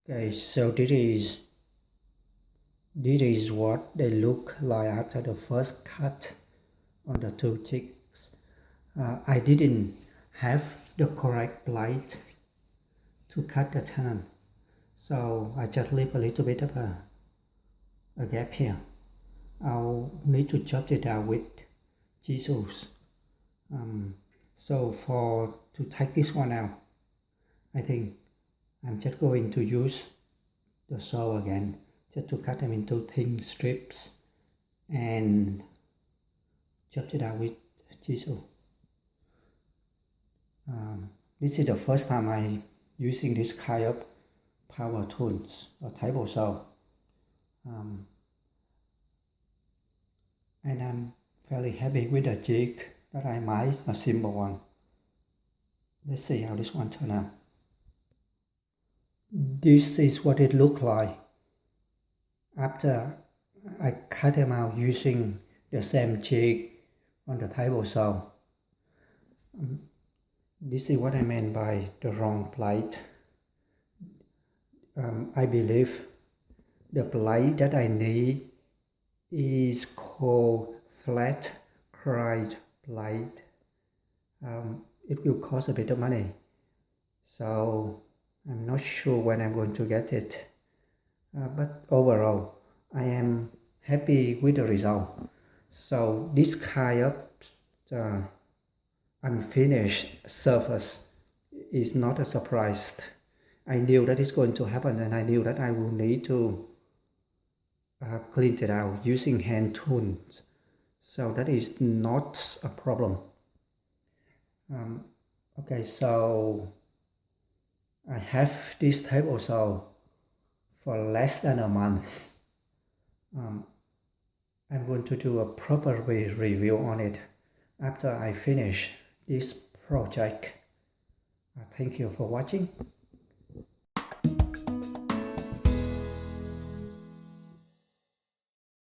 Okay, so this is what they look like after the first cut on the two cheeks. I didn't have the correct blade to cut the tenon, so I just leave a little bit of a gap here. I'll need to chop it out with chisels. So to take this one out, I think I'm just going to use the saw again, just to cut them into thin strips and chop it out with chisel. This is the first time I'm using this kind of power tools or table saw, and I'm fairly happy with the jig that I made, a simple one. Let's see how this one turns out. This is what it looked like after I cut them out using the same jig on the table saw. This is what I meant by the wrong blade. I believe the blade that I need is called flat cried blade. It will cost a bit of money, so I'm not sure when I'm going to get it. But overall, I am happy with the result. So this kind of unfinished surface is not a surprise. I knew that it's going to happen, and I knew that I will need to clean it out using hand tools. So that is not a problem. Okay, so I have this table saw for less than a month. I'm going to do a proper review on it after I finish this project. Thank you for watching.